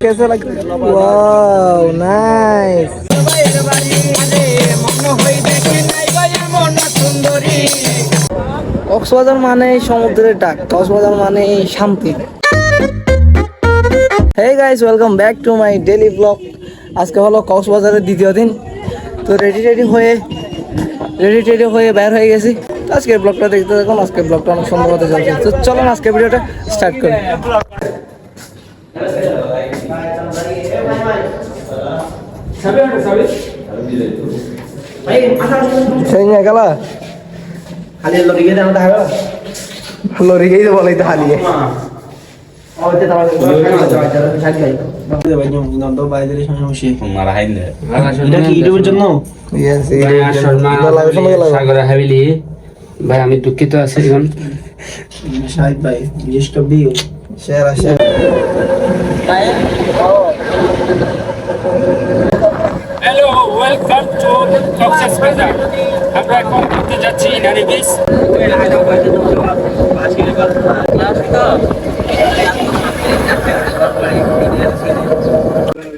कैसा लगता है? Wow nice. কক্সবাজার মানে সমুদ্রের ডাক, কক্সবাজার মানে শান্তি। Hey guys, welcome back to my daily blog. আজকে হলো কক্সবাজারের দ্বিতীয় দিন। তো রেডি হয়ে বের হয়ে গেছি। আজকের ব্লগটা দেখতে দেখুন। আজকের ব্লগটা অনেক সুন্দর হতে চলছে। তো চলুন আজকের ভিডিওটা স্টার্ট করি। সেই নিয়ে গেলা খালি লরিকে দাও দেখা লরিকেই তো বলাই তো হালিয়ে ভাই আমি দুঃখিত আছি এখন ভাই শেয়ার আসে হ্যালো, ওয়েলকাম টু কক্সবাজার। আমরা এখন ঘুরতে যাচ্ছি ইনানি বিচ।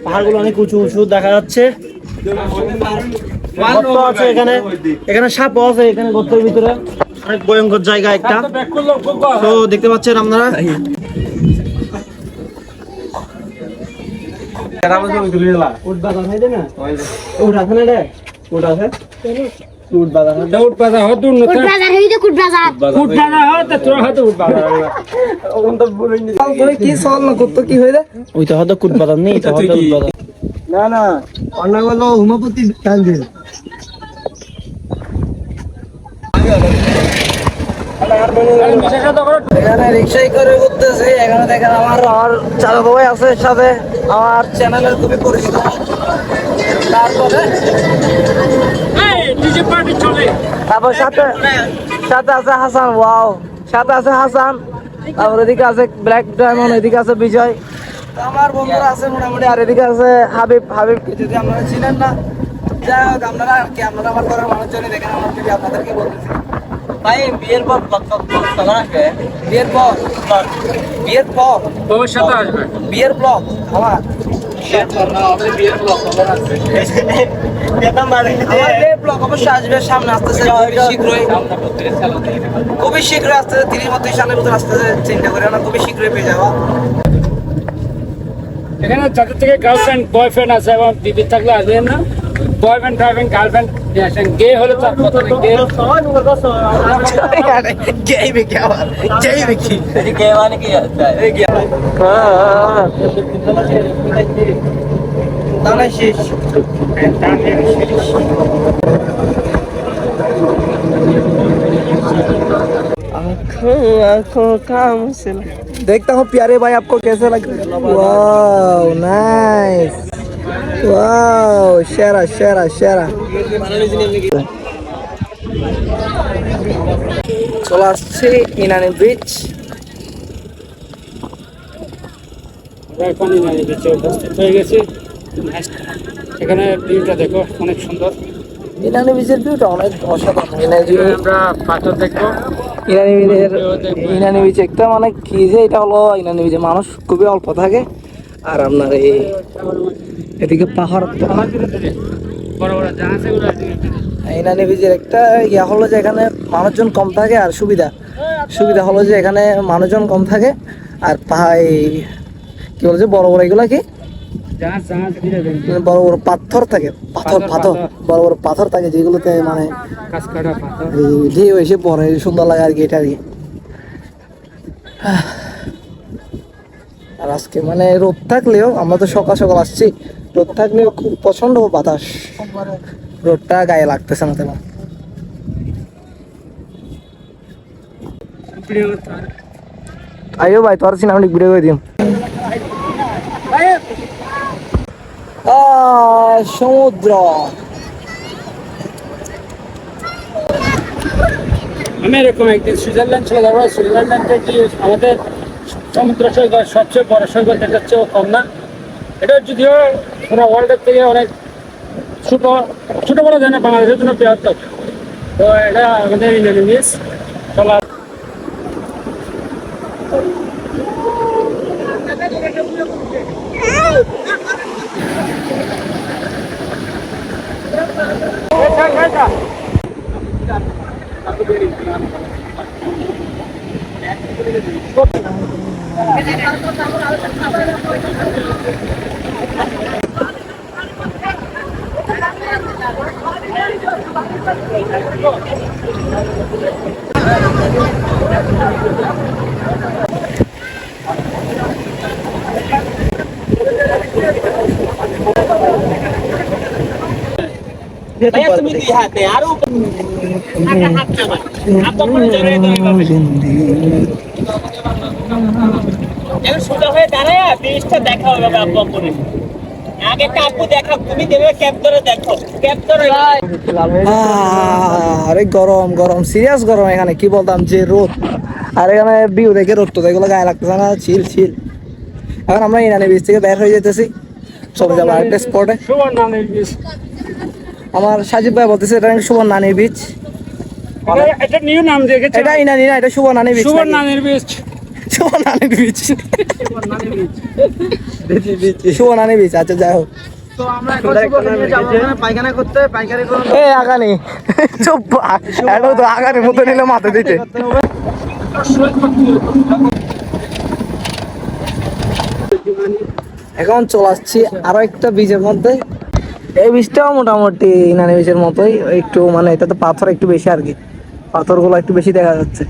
পাহাড়গুলো অনেক উঁচু উঁচু দেখা যাচ্ছে। গর্ত আছে এখানে, এখানে সাপও আছে এখানে গর্তের ভিতরে। অনেক ভয়ঙ্কর জায়গা একটা। তো দেখতে পাচ্ছেন আপনারা। না অন্য হলো হুমাপতি টাঙ্গেল। এখানে রিক্সাই করে ঘুরতেছি। এখানে দেখেন আমার চালক ভাই আছে সাথে, আমার চ্যানেলের খুবই পরিচিত। তারপর সাথে আছে হাসান। ওয়াও, সাথে আছে হাসান। তারপর এদিকে আছে ব্ল্যাক ডায়মন্ড, এদিকে আছে বিজয়। আমার বন্ধুরা আছে মোটামুটি। আর এদিকে আছে হাবিবকে যদি আপনারা চিনেন না, যাই হোক আপনারা আমার ঘরের মানুষজনই দেখেন আমার যদি আপনাদেরকে বলতেছি। ভাই বিয়ের পর বিয়ের ব্লগ আমার অবশ্যই আসবে, সামনে আসতেছে খুবই শীঘ্রই আসতেছে। 30-32 সালের ভিতরে আসতেছে, চিন্তা করে না, খুবই শীঘ্রই পেয়ে যাবো। এখানে যাদের থেকে গার্লফ্রেন্ড বয়ফ্রেন্ড আছে এবং দিদি থাকলে আসবেন না। বয়ফ্রেন্ড গার্লফ্রেন্ড গে হলে তার কথা গে শেষ। आँखों का मुझसे देखता हूँ प्यारे भाई, आपको कैसा लगता है? वाओ नाइस, वाओ शेरा शेरा शेरा। চলে আসছে ইনানি বিচ। এখন ইনানি বিচে উপস্থিত হয়ে গেছি। এখানে ভিউটা দেখো, অনেক সুন্দর। ইনানি বিচের ভিউটা অনেক অসাধারণ। আমরা পাথর দেখবো। ইনানি বিচ একটা মানে কি যে, এটা হলো ইনানি বিচে মানুষ খুবই অল্প থাকে। আর আপনার এই এদিকে পাহাড়। ইনানি বিচের একটা ইয়া হলো যে এখানে মানুষজন কম থাকে। আর সুবিধা হলো যে এখানে মানুষজন কম থাকে। আর পাহাড় কি বলছে, বড় বড় এগুলা কি বড় বড় পাথর থাকে, বড় বড় পাথর থাকে, যেগুলোতে মানে ঢেউ এসে পড়ে, সুন্দর লাগে আর কি। এটা আর কি। আর আজকে মানে রোদ থাকলেও, আমরা তো সকাল সকাল আসছি, রোদ থাকলেও খুব প্রচন্ড বাতাস, রোদটা গায়ে লাগতেছে না তেমন। আইও ভাই, তোর সিনেমাটিক ভিডিও করে দিন। সমুদ্র। আমি এরকম একদিন সুইজারল্যান্ড চলে যাবো। সুইজারল্যান্ডে কি আমাদের সমুদ্র সৈকত সবচেয়ে বড় সৈকত, এটার চেয়েও কম না। এটা যদিও পুরো ওয়ার্ল্ডের থেকে অনেক ছোট বড় জানে, বাংলাদেশের জন্য বৃহত্তর। তো এটা আমাদের ইন্ডিয়ান চলা তুমি দুই হাতে আরো হাত নামা আপা করে জড়িয়ে সোজা হয়ে দাঁড়ায় জিনিসটা দেখা হবে আপা করে আগে একটা আপু দেখা তুমি দেবে ক্যাপ ধরে দেখো ক্যাপ ধরে আরে গরম গরম সিরিয়াস গরম এখানে কি বলতাম যে রোদ আর এখানে ভিউ দেখে রোদ তো এগুলো গায়ে লাগতেছে না চিল চিল এখন আমরা ইনানি বিচ থেকে বের হয়ে যেতেছি চলে যাবো আরেকটা স্পটে সুবর্ণানীর বীজ আমার সাজিব ভাই বলতেছে এটা নাকি সুবর্ণানী বিচ এটা নিউ নাম দিয়ে গেছে এটা ইনানি না এটা সুবর্ণানী বিচ সুবর্ণানীর বীজ সুবর্ণানী বিচ সুবর্ণানী বিচ আচ্ছা যাই হোক তো আমরা এখন নিয়ে যাব পায়খানা করতে পায়খানা করে এ আগানি চুপ এটা তো আগানি মতো নিলে মাথা দিতে এখন চলে আসছি আরো একটা বীজের মধ্যে এই বীজটাও মোটামুটি ইনানি বীজের মতোই একটু মানে এটা তো পাথর একটু বেশি আর কি পাথরগুলো একটু বেশি দেখা যাচ্ছে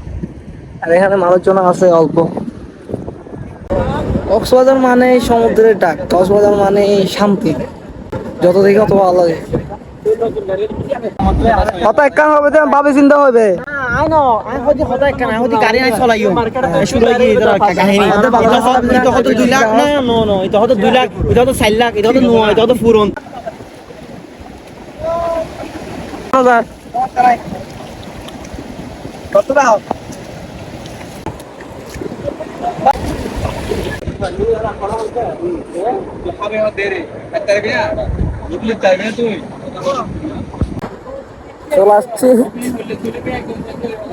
আর এখানে মানুষজন আছে অল্প কক্সবাজার মানে সমুদ্রের ডাক কক্সবাজার মানে শান্তি যত দেখে অত ভালো লাগে কত এক কান হবে ভাবে চিন্তা হবে আই নো আই হদি হতা কেন আই হদি গাড়ি নাই চলাইও শুরু হই গিয়ে এটা কাহিনী এটা হতো 2 লাখ না নো নো এটা হতো 2 লাখ এটা হতো 4 লাখ এটা হতো 9 এটা হতো পুরন কত দাও চলে আসছি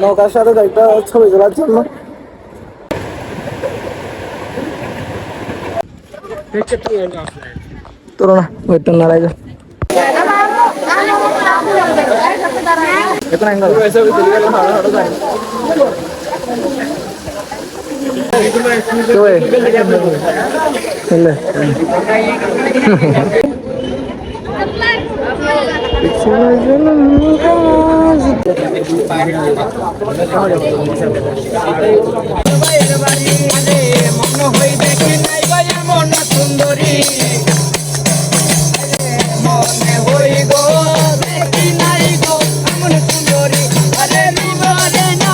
নৌকার সাথে একটা ছবি তোলার জন্য তোর না ওইটা নাড়াই যা এখানে অ্যাঙ্গেল সুন্দরী মনে হই গো দেখি নাই গো এমন সুন্দরী আরে না